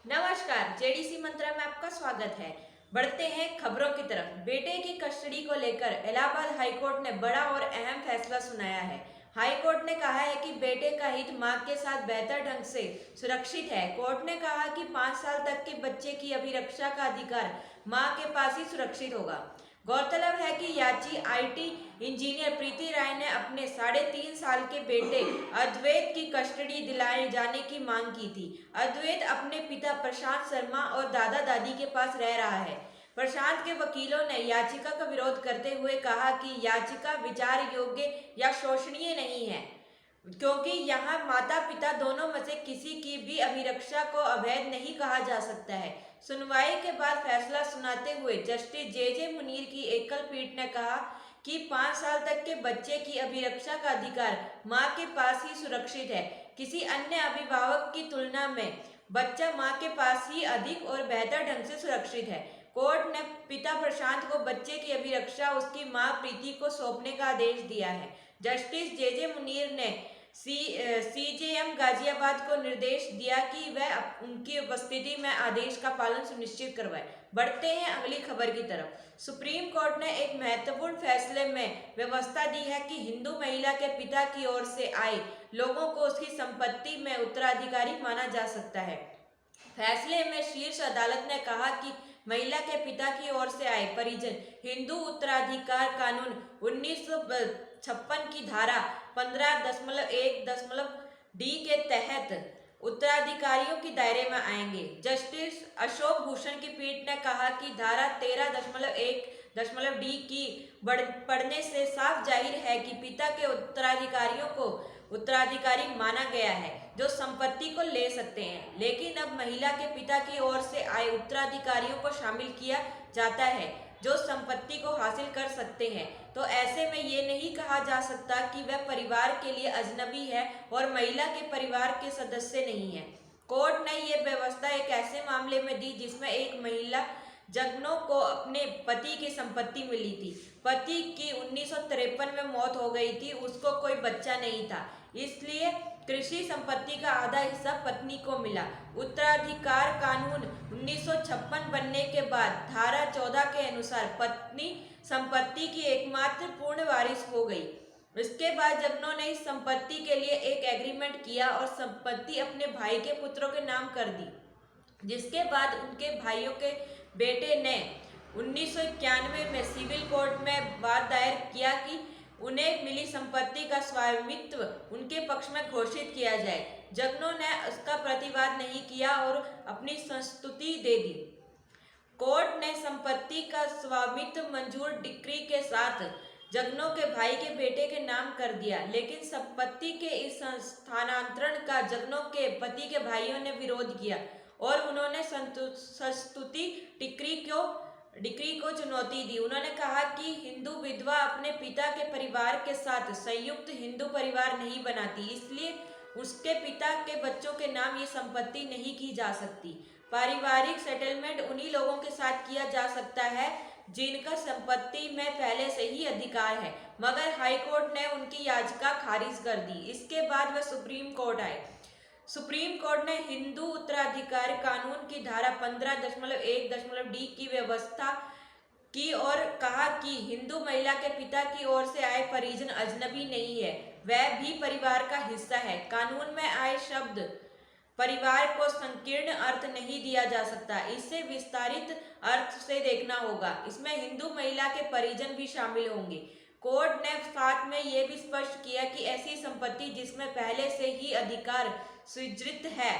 नमस्कार, जेडीसी मंत्रा में आपका स्वागत है। बढ़ते हैं खबरों की तरफ। बेटे की कस्टडी को लेकर इलाहाबाद हाईकोर्ट ने बड़ा और अहम फैसला सुनाया है। हाईकोर्ट ने कहा है कि बेटे का हित मां के साथ बेहतर ढंग से सुरक्षित है। कोर्ट ने कहा कि 5 साल तक के बच्चे की अभिरक्षा का अधिकार मां के पास ही सुरक्षित होगा। गौरतलब है कि याची आईटी इंजीनियर प्रीति राय ने अपने 3.5 साल के बेटे अद्वैत की कस्टडी दिलाए जाने की मांग की थी। अद्वैत अपने पिता प्रशांत शर्मा और दादा दादी के पास रह रहा है। प्रशांत के वकीलों ने याचिका का विरोध करते हुए कहा कि याचिका विचार योग्य या शोषणीय नहीं है, क्योंकि यहाँ माता पिता दोनों में से किसी की भी अभिरक्षा को अवैध नहीं कहा जा सकता है। सुनवाई के बाद फैसला सुनाते हुए जस्टिस जे मुनीर की एकल पीठ ने कहा कि 5 साल तक के बच्चे की अभिरक्षा का अधिकार मां के पास ही सुरक्षित है। किसी अन्य अभिभावक की तुलना में बच्चा मां के पास ही अधिक और बेहतर ढंग से सुरक्षित है। कोर्ट ने पिता प्रशांत को बच्चे की अभिरक्षा उसकी मां प्रीति को सौंपने का आदेश दिया है। जस्टिस जे मुनीर ने सीजेएम गाजियाबाद को निर्देश दिया कि वह उनकी उपस्थिति में आदेश का पालन सुनिश्चित करवाए। बढ़ते हैं अगली खबर की तरफ। सुप्रीम कोर्ट ने एक महत्वपूर्ण फैसले में व्यवस्था दी है कि हिंदू महिला के पिता की ओर से आए लोगों को उसकी संपत्ति में उत्तराधिकारी माना जा सकता है। फैसले में शीर्ष अदालत ने कहा कि महिला के पिता की ओर से आए परिजन हिंदू उत्तराधिकार कानून 1956 की धारा 15.1 डी के तहत उत्तराधिकारियों के दायरे में आएंगे। जस्टिस अशोक भूषण की पीठ ने कहा कि धारा 13.1 डी की पढ़ने से साफ जाहिर है कि पिता के उत्तराधिकारियों को उत्तराधिकारी माना गया है जो संपत्ति को ले सकते हैं, लेकिन अब महिला के पिता की ओर से आए उत्तराधिकारियों को शामिल किया जाता है जो संपत्ति को हासिल कर सकते हैं। तो ऐसे में ये नहीं कहा जा सकता कि वह परिवार के लिए अजनबी है और महिला के परिवार के सदस्य नहीं है। कोर्ट ने ये व्यवस्था एक ऐसे मामले में दी जिसमें एक महिला जगनों को अपने पति की संपत्ति मिली थी। पति की 1953 में मौत हो गई थी, उसको कोई बच्चा नहीं था, इसलिए कृषि संपत्ति का आधा हिस्सा पत्नी को मिला। उत्तराधिकार कानून 1956 बनने के बाद धारा 14 के अनुसार पत्नी संपत्ति की एकमात्र पूर्ण वारिस हो गई। इसके बाद जगनों ने इस संपत्ति के लिए एक एग्रीमेंट किया और संपत्ति अपने भाई के पुत्रों के नाम कर दी, जिसके बाद उनके भाइयों के बेटे ने 1991 में सिविल कोर्ट में बात दायर किया कि उन्हें मिली संपत्ति का स्वामित्व उनके पक्ष में घोषित किया जाए। जगनों ने उसका प्रतिवाद नहीं किया और अपनी संस्तुति दे दी। कोर्ट ने संपत्ति का स्वामित्व मंजूर डिक्री के साथ जगनों के भाई के बेटे के नाम कर दिया, लेकिन संपत्ति के इस स्थानांतरण का जगनों के पति के भाइयों ने विरोध किया और उन्होंने संस्तुति डिक्री को चुनौती दी। उन्होंने कहा कि हिंदू विधवा अपने पिता के परिवार के साथ संयुक्त हिंदू परिवार नहीं बनाती, इसलिए उसके पिता के बच्चों के नाम ये संपत्ति नहीं की जा सकती। पारिवारिक सेटलमेंट उन्हीं लोगों के साथ किया जा सकता है जिनका संपत्ति में पहले से ही अधिकार है, मगर हाईकोर्ट ने उनकी याचिका खारिज कर दी। इसके बाद वह सुप्रीम कोर्ट आए। सुप्रीम कोर्ट ने हिंदू उत्तराधिकार कानून की धारा 15.1 डी की व्यवस्था की और कहा कि हिंदू महिला के पिता की ओर से आए परिजन अजनबी नहीं है, वह भी परिवार का हिस्सा है। कानून में आए शब्द परिवार को संकीर्ण अर्थ नहीं दिया जा सकता, इसे विस्तारित अर्थ से देखना होगा। इसमें हिंदू महिला के परिजन भी शामिल होंगे। कोर्ट ने साथ में यह भी स्पष्ट किया कि ऐसी संपत्ति जिसमें पहले से ही अधिकार स्वीकृत है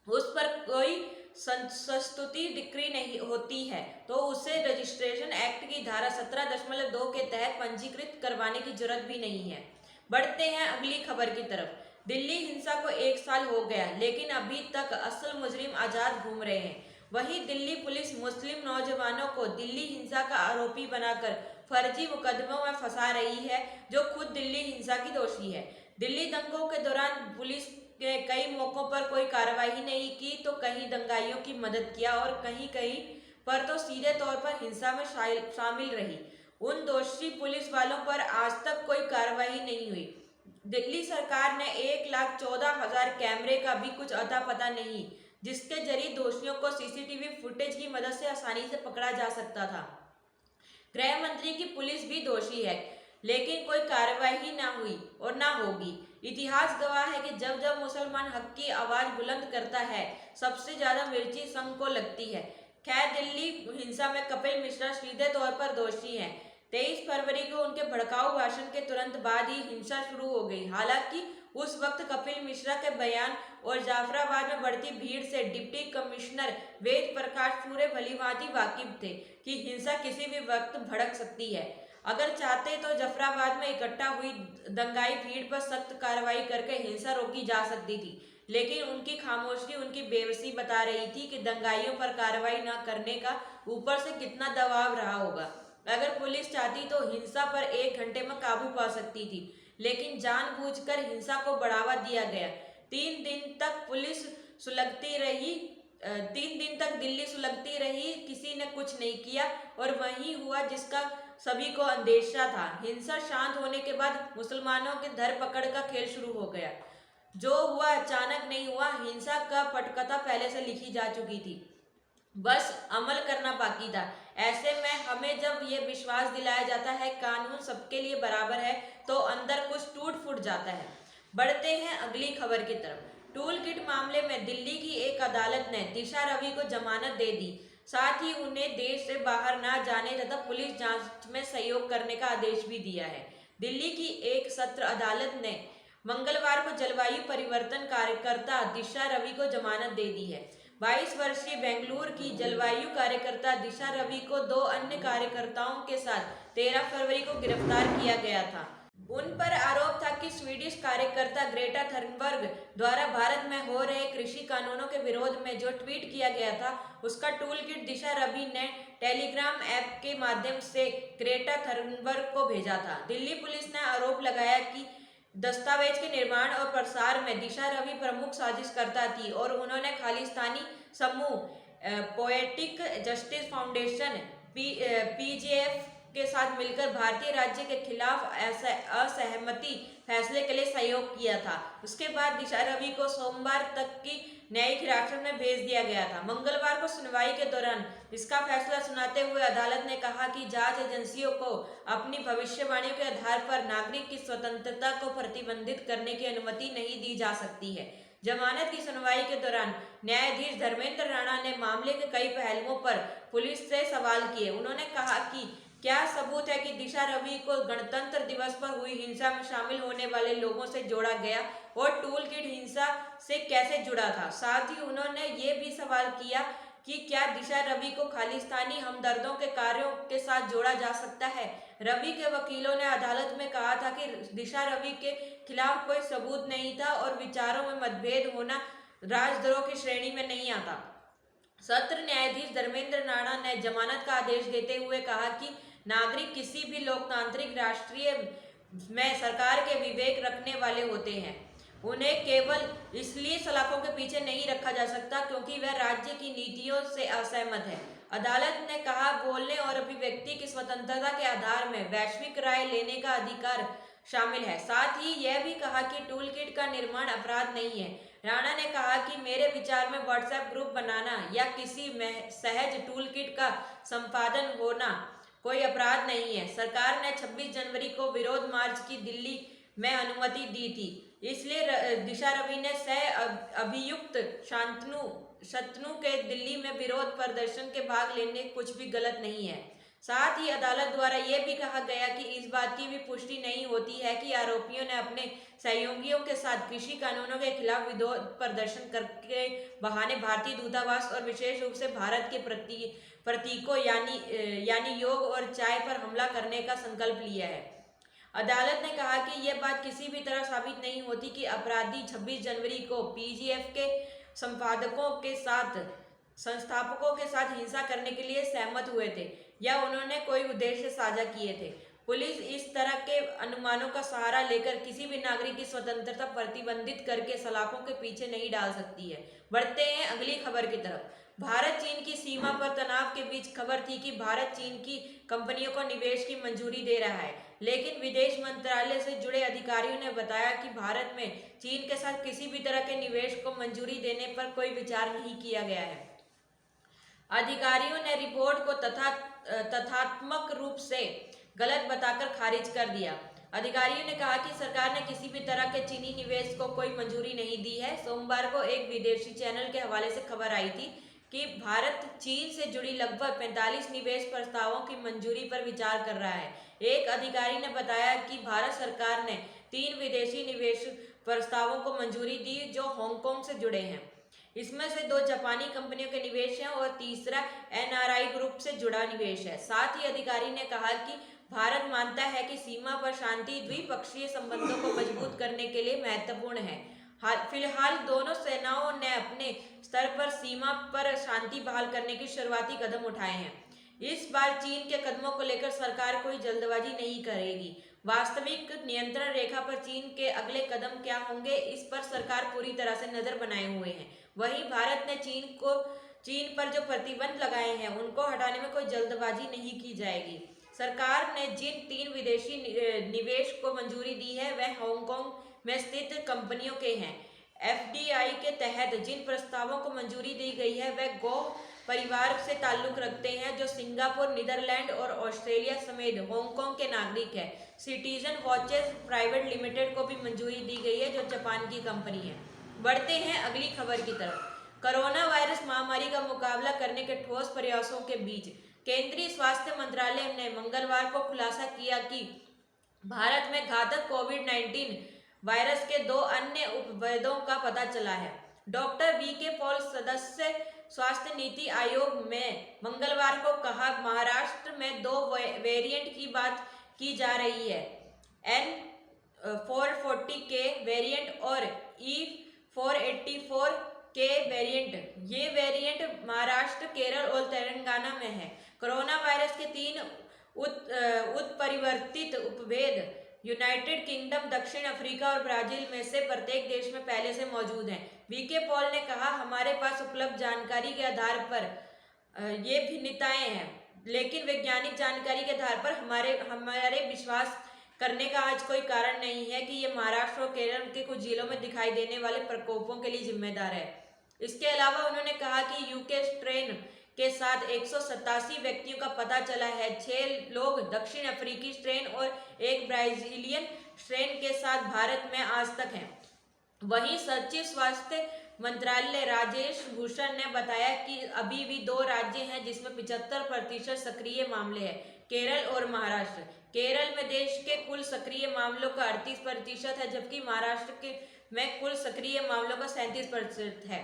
उस पर कोई संस्तुति डिक्री नहीं होती है तो उसे रजिस्ट्रेशन एक्ट की धारा 17.2 के तहत पंजीकृत करवाने की जरूरत भी नहीं है। बढ़ते हैं अगली खबर की तरफ। दिल्ली हिंसा को 1 साल हो गया, लेकिन अभी तक असल मुजरिम आजाद घूम रहे हैं। वहीं दिल्ली पुलिस मुस्लिम नौजवानों को दिल्ली हिंसा का आरोपी बनाकर फर्जी मुकदमों में फंसा रही है, जो खुद दिल्ली हिंसा की दोषी है। दिल्ली दंगों के दौरान पुलिस ने कई मौकों पर कोई कार्रवाई नहीं की तो कहीं दंगाइयों की मदद किया और कहीं कहीं पर तो सीधे तौर पर हिंसा में शामिल रही। उन दोषी पुलिस वालों पर आज तक कोई कार्रवाई नहीं हुई। दिल्ली सरकार ने 1,14,000 कैमरे का भी कुछ अता पता नहीं, जिसके जरिए दोषियों को सीसीटीवी फुटेज की मदद से आसानी से पकड़ा जा सकता था। गृह मंत्री की पुलिस भी दोषी है, लेकिन कोई कार्रवाई ना हुई और ना होगी। इतिहास गवाह है कि जब जब मुसलमान हक की आवाज बुलंद करता है, सबसे ज्यादा मिर्ची संघ को लगती है। खैर, दिल्ली हिंसा में कपिल मिश्रा सीधे तौर पर दोषी हैं। 23 फरवरी को उनके भड़काऊ भाषण के तुरंत बाद ही हिंसा शुरू हो गई। हालांकि उस वक्त कपिल मिश्रा के बयान और जाफराबाद में बढ़ती भीड़ से डिप्टी कमिश्नर वेद प्रकाश पूरे भलीभांति वाकिफ थे कि हिंसा किसी भी वक्त भड़क सकती है। अगर चाहते तो जफराबाद में इकट्ठा हुई दंगाई भीड़ पर सख्त कार्रवाई करके हिंसा रोकी जा सकती थी, लेकिन उनकी खामोशी उनकी बेबसी बता रही थी कि दंगाइयों पर कार्रवाई न करने का ऊपर से कितना दबाव रहा होगा। अगर पुलिस चाहती तो हिंसा पर 1 घंटे में काबू पा सकती थी, लेकिन जानबूझकर हिंसा को बढ़ावा दिया गया। 3 दिन तक पुलिस सुलगती रही 3 दिन तक दिल्ली सुलगती रही, किसी ने कुछ नहीं किया और वही हुआ जिसका सभी को अंदेशा था। हिंसा शांत होने के बाद मुसलमानों की धरपकड़ का खेल शुरू हो गया। जो हुआ अचानक नहीं हुआ, हिंसा का पटकथा पहले से लिखी जा चुकी थी, बस अमल करना बाकी था। ऐसे में हमें जब ये विश्वास दिलाया जाता है कानून सबके लिए बराबर है, तो अंदर कुछ टूट फूट जाता है। बढ़ते हैं अगली खबर की तरफ। टूल किट मामले में दिल्ली की एक अदालत ने दिशा रवि को जमानत दे दी, साथ ही उन्हें देश से बाहर ना जाने तथा पुलिस जांच में सहयोग करने का आदेश भी दिया है। दिल्ली की एक सत्र अदालत ने मंगलवार को जलवायु परिवर्तन कार्यकर्ता दिशा रवि को जमानत दे दी है। 22 वर्षीय बेंगलुरु की जलवायु कार्यकर्ता दिशा रवि को 2 अन्य कार्यकर्ताओं के साथ 13 फरवरी को गिरफ्तार किया गया था। उन पर आरोप था कि स्वीडिश कार्यकर्ता ग्रेटा थर्नबर्ग द्वारा भारत में हो रहे कृषि कानूनों के विरोध में जो ट्वीट किया गया था, उसका टूल किट दिशा रवि ने टेलीग्राम ऐप के माध्यम से ग्रेटा थर्नबर्ग को भेजा था। दिल्ली पुलिस ने आरोप लगाया कि दस्तावेज के निर्माण और प्रसार में दिशा रवि प्रमुख साजिशकर्ता थी और उन्होंने खालिस्तानी समूह पोएटिक जस्टिस फाउंडेशन पीजेएफ के साथ मिलकर भारतीय राज्य के खिलाफ असहमति फैसले के लिए सहयोग किया था। उसके बाद दिशा रवि को सोमवार तक की न्यायिक हिरासत में भेज दिया गया था। मंगलवार को सुनवाई के दौरान इसका फैसला सुनाते हुए अदालत ने कहा कि जांच एजेंसियों को अपनी भविष्यवाणियों के आधार पर नागरिक की स्वतंत्रता को प्रतिबंधित करने की अनुमति नहीं दी जा सकती है। जमानत की सुनवाई के दौरान न्यायाधीश धर्मेंद्र राणा ने मामले के कई पहलुओं पर पुलिस से सवाल किए। उन्होंने कहा कि क्या सबूत है कि दिशा रवि को गणतंत्र दिवस पर हुई हिंसा में शामिल होने वाले लोगों से जोड़ा गया और टूल किट हिंसा से कैसे जुड़ा था। साथ ही उन्होंने ये भी सवाल किया कि क्या दिशा रवि को खालिस्तानी हमदर्दों के कार्यों के साथ जोड़ा जा सकता है। रवि के वकीलों ने अदालत में कहा था कि दिशा रवि के खिलाफ कोई सबूत नहीं था और विचारों में मतभेद होना राजद्रोह की श्रेणी में नहीं आता। सत्र न्यायाधीश धर्मेंद्र राणा ने जमानत का आदेश देते हुए कहा कि नागरिक किसी भी लोकतांत्रिक राष्ट्रीय में सरकार के विवेक रखने वाले होते हैं। उन्हें केवल इसलिए सलाखों के पीछे नहीं रखा जा सकता क्योंकि वह राज्य की नीतियों से असहमत है। अदालत ने कहा, बोलने और अभिव्यक्ति की स्वतंत्रता के आधार में वैश्विक राय लेने का अधिकार शामिल है। साथ ही यह भी कहा कि टूल किट का निर्माण अपराध नहीं है। राणा ने कहा कि मेरे विचार में व्हाट्सएप ग्रुप बनाना या किसी सहज टूल किट का संपादन होना कोई अपराध नहीं है। सरकार ने 26 जनवरी को विरोध मार्च की दिल्ली में अनुमति दी थी, इसलिए दिशा रवि ने सह अभियुक्त शंतनु के दिल्ली में विरोध प्रदर्शन के भाग लेने कुछ भी गलत नहीं है। साथ ही अदालत द्वारा यह भी कहा गया कि इस बात की भी पुष्टि नहीं होती है कि आरोपियों ने अपने सहयोगियों के साथ कृषि कानूनों के खिलाफ विरोध प्रदर्शन करके बहाने भारतीय दूतावास और विशेष रूप से भारत के प्रतीकों यानी योग और चाय पर हमला करने का संकल्प लिया है। अदालत ने कहा कि यह बात किसी भी तरह साबित नहीं होती कि अपराधी 26 जनवरी को पीजीएफ के संस्थापकों के साथ हिंसा करने के लिए सहमत हुए थे या उन्होंने कोई उद्देश्य साझा किए थे। पुलिस इस तरह के अनुमानों का सहारा लेकर किसी भी नागरिक की स्वतंत्रता प्रतिबंधित करके सलाखों के पीछे नहीं डाल सकती है। बढ़ते हैं अगली खबर की तरफ। भारत चीन की सीमा पर तनाव के बीच खबर थी कि भारत चीन की कंपनियों को निवेश की मंजूरी दे रहा है। लेकिन विदेश मंत्रालय से जुड़े अधिकारियों ने बताया कि भारत में चीन के साथ किसी भी तरह के निवेश को मंजूरी देने पर कोई विचार नहीं किया गया है। अधिकारियों ने रिपोर्ट को तथ्यात्मक रूप से गलत बताकर खारिज कर दिया। अधिकारियों ने कहा कि सरकार ने किसी भी तरह के चीनी निवेश को कोई मंजूरी नहीं दी है। सोमवार को एक विदेशी चैनल के हवाले से खबर आई थी कि भारत चीन से जुड़ी लगभग 45 निवेश प्रस्तावों की मंजूरी पर विचार कर रहा है। एक अधिकारी ने बताया कि भारत सरकार ने 3 विदेशी निवेश प्रस्तावों को मंजूरी दी जो हांगकांग से जुड़े हैं। इसमें से 2 जापानी कंपनियों के निवेश हैं और तीसरा एनआरआई ग्रुप से जुड़ा निवेश है। साथ ही अधिकारी ने कहा कि भारत मानता है कि सीमा पर शांति द्विपक्षीय संबंधों को मजबूत करने के लिए महत्वपूर्ण है। फिलहाल दोनों सेनाओं ने अपने स्तर पर सीमा पर शांति बहाल करने की शुरुआती कदम उठाए हैं। इस बार चीन के कदमों को लेकर सरकार कोई जल्दबाजी नहीं करेगी। वास्तविक नियंत्रण रेखा पर चीन के अगले कदम क्या होंगे, इस पर सरकार पूरी तरह से नजर बनाए हुए है। वहीं भारत ने चीन पर जो प्रतिबंध लगाए हैं उनको हटाने में कोई जल्दबाजी नहीं की जाएगी। सरकार ने जिन 3 विदेशी निवेश को मंजूरी दी है वह हांगकांग में स्थित कंपनियों के हैं। एफडीआई के तहत जिन प्रस्तावों को मंजूरी दी गई है वह गो परिवार से ताल्लुक रखते हैं जो सिंगापुर, नीदरलैंड और ऑस्ट्रेलिया समेत हांगकांग के नागरिक हैं। सिटीजन वॉचेस प्राइवेट लिमिटेड को भी मंजूरी दी गई है जो जापान की कंपनी है। बढ़ते हैं अगली खबर की तरफ। कोरोना वायरस महामारी का मुकाबला करने के ठोस प्रयासों के बीच केंद्रीय स्वास्थ्य मंत्रालय ने मंगलवार को खुलासा किया कि भारत में घातक कोविड-19 वायरस के 2 अन्य उपभेदों का पता चला है। Doctor VK. पॉल, सदस्य स्वास्थ्य नीति आयोग में मंगलवार को कहा, महाराष्ट्र में 2 वेरिएंट की बात की जा रही है, N440 के वेरिएंट और E484 के वेरिएंट। ये वेरिएंट महाराष्ट्र, केरल और तेलंगाना में है। कोरोना वायरस के 3 उत्परिवर्तित उपभेद यूनाइटेड किंगडम, दक्षिण अफ्रीका और ब्राजील में से प्रत्येक देश में पहले से मौजूद हैं। वी.के. पॉल ने कहा, हमारे पास उपलब्ध जानकारी के आधार पर ये भिन्नताएं हैं, लेकिन वैज्ञानिक जानकारी के आधार पर हमारे विश्वास करने का आज कोई कारण नहीं है कि ये महाराष्ट्र और केरल के कुछ जिलों में दिखाई देने वाले प्रकोपों के लिए जिम्मेदार है। इसके अलावा उन्होंने कहा कि यूके स्ट्रेन के साथ 187 व्यक्तियों का पता चला है। 6 लोग दक्षिण अफ्रीकी स्ट्रेन और एक ब्राजीलियन स्ट्रेन के साथ भारत में आज तक हैं। वहीं सचिव स्वास्थ्य मंत्रालय राजेश भूषण ने बताया कि अभी भी 2 राज्य हैं जिसमें 75% सक्रिय मामले हैं, केरल और महाराष्ट्र। केरल में देश के कुल सक्रिय मामलों का 38% है, जबकि महाराष्ट्र में कुल सक्रिय मामलों का 37% है।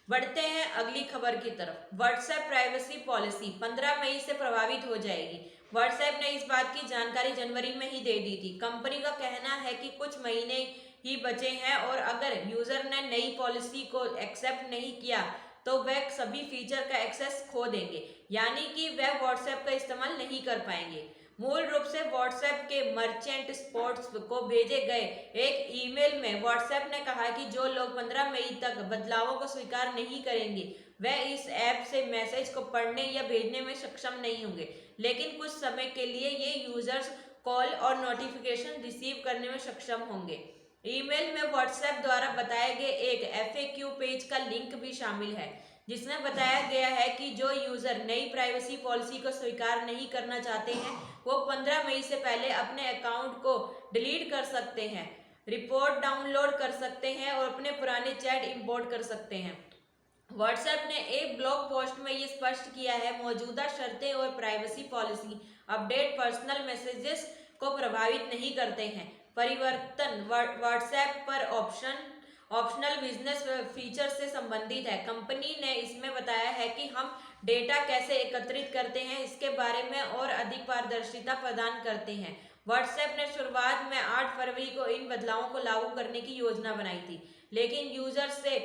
बढ़ते हैं अगली खबर की तरफ। व्हाट्सएप प्राइवेसी पॉलिसी 15 मई से प्रभावित हो जाएगी। व्हाट्सएप ने इस बात की जानकारी जनवरी में ही दे दी थी। कंपनी का कहना है कि कुछ महीने ही बचे हैं और अगर यूजर ने नई पॉलिसी को एक्सेप्ट नहीं किया तो वह सभी फीचर का एक्सेस खो देंगे, यानी कि वह व्हाट्सएप का इस्तेमाल नहीं कर पाएंगे। मूल रूप से व्हाट्सएप के मर्चेंट स्पोर्ट्स को भेजे गए एक ईमेल में व्हाट्सएप ने कहा कि जो लोग 15 मई तक बदलावों को स्वीकार नहीं करेंगे वह इस ऐप से मैसेज को पढ़ने या भेजने में सक्षम नहीं होंगे, लेकिन कुछ समय के लिए ये यूजर्स कॉल और नोटिफिकेशन रिसीव करने में सक्षम होंगे। ईमेल में व्हाट्सएप द्वारा बताए गए एक FAQ पेज का लिंक भी शामिल है, जिसमें बताया गया है कि जो यूजर नई प्राइवेसी पॉलिसी को स्वीकार नहीं करना चाहते हैं वो 15 मई से पहले अपने अकाउंट को डिलीट कर सकते हैं, रिपोर्ट डाउनलोड कर सकते हैं और अपने पुराने चैट इंपोर्ट कर सकते हैं। व्हाट्सएप ने एक ब्लॉग पोस्ट में ये स्पष्ट किया है, मौजूदा शर्तें और privacy policy update personal messages को प्रभावित नहीं करते हैं। परिवर्तन व्हाट्सएप पर ऑप्शनल बिजनेस फीचर से संबंधित है। कंपनी ने इसमें बताया है कि हम डेटा कैसे एकत्रित करते हैं इसके बारे में और अधिक पारदर्शिता प्रदान करते हैं। व्हाट्सएप ने शुरुआत में 8 फरवरी को इन बदलावों को लागू करने की योजना बनाई थी, लेकिन यूजर से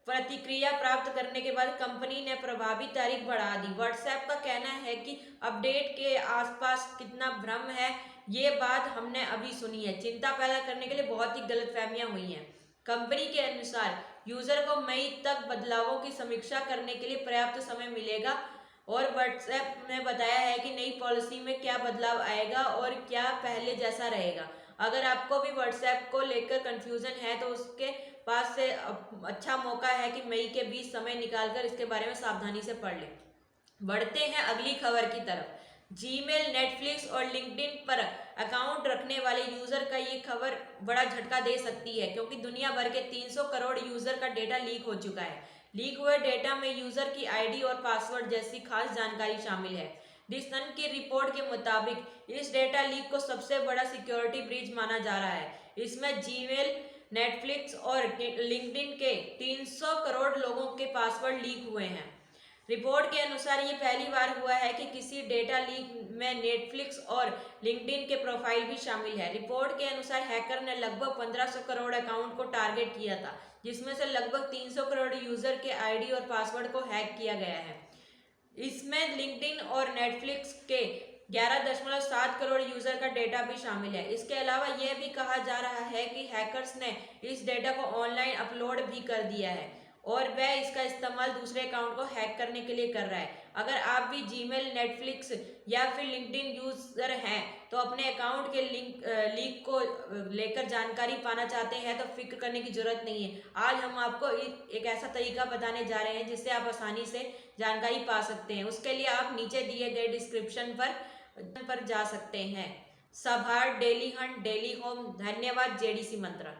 प्रतिक्रिया प्राप्त करने के बाद कंपनी ने प्रभावी तारीख बढ़ा दी। व्हाट्सएप का कहना है कि अपडेट के आसपास कितना भ्रम है, ये बात हमने अभी सुनी है। चिंता पैदा करने के लिए बहुत ही गलतफहमियां हुई हैं। कंपनी के अनुसार यूजर को मई तक बदलावों की समीक्षा करने के लिए पर्याप्त समय मिलेगा और व्हाट्सएप ने बताया है कि नई पॉलिसी में क्या बदलाव आएगा और क्या पहले जैसा रहेगा। अगर आपको भी व्हाट्सएप को लेकर कंफ्यूजन है तो उसके पास से अच्छा मौका है कि मई के 20 समय निकालकर इसके बारे में सावधानी से पढ़ लें। बढ़ते हैं अगली खबर की तरफ। जीमेल, नेटफ्लिक्स और लिंक्डइन पर अकाउंट रखने वाले यूजर का ये खबर बड़ा झटका दे सकती है, क्योंकि दुनिया भर के 300 करोड़ यूजर का डेटा लीक हो चुका है। लीक हुए डेटा में यूजर की आईडी और पासवर्ड जैसी खास जानकारी शामिल है। दी सन की रिपोर्ट के मुताबिक इस डेटा लीक को सबसे बड़ा सिक्योरिटी ब्रीच माना जा रहा है। इसमें जीमेल, नेटफ्लिक्स और लिंक्डइन के 300 करोड़ लोगों के पासवर्ड लीक हुए हैं। रिपोर्ट के अनुसार ये पहली बार हुआ है कि किसी डेटा लीक में नेटफ्लिक्स और लिंक्डइन के प्रोफाइल भी शामिल है। रिपोर्ट के अनुसार हैकर ने लगभग 1500 करोड़ अकाउंट को टारगेट किया था, जिसमें से लगभग 300 करोड़ यूजर के आईडी और पासवर्ड को हैक किया गया है। इसमें लिंक्डइन और नेटफ्लिक्स के 11.7 करोड़ यूजर का डेटा भी शामिल है। इसके अलावा यह भी कहा जा रहा है कि हैकर्स ने इस डेटा को ऑनलाइन अपलोड भी कर दिया है और वह इसका इस्तेमाल दूसरे अकाउंट को हैक करने के लिए कर रहा है। अगर आप भी जीमेल, नेटफ्लिक्स या फिर लिंक्डइन यूजर हैं तो अपने अकाउंट के लीक को लेकर जानकारी पाना चाहते हैं तो फिक्र करने की जरूरत नहीं है। आज हम आपको एक ऐसा तरीका बताने जा रहे हैं जिससे आप आसानी से जानकारी पा सकते हैं। उसके लिए आप नीचे दिए गए डिस्क्रिप्शन पर जा सकते हैं। सभार, डेली हंट, डेली होम। धन्यवाद। जेडीसी मंत्रा।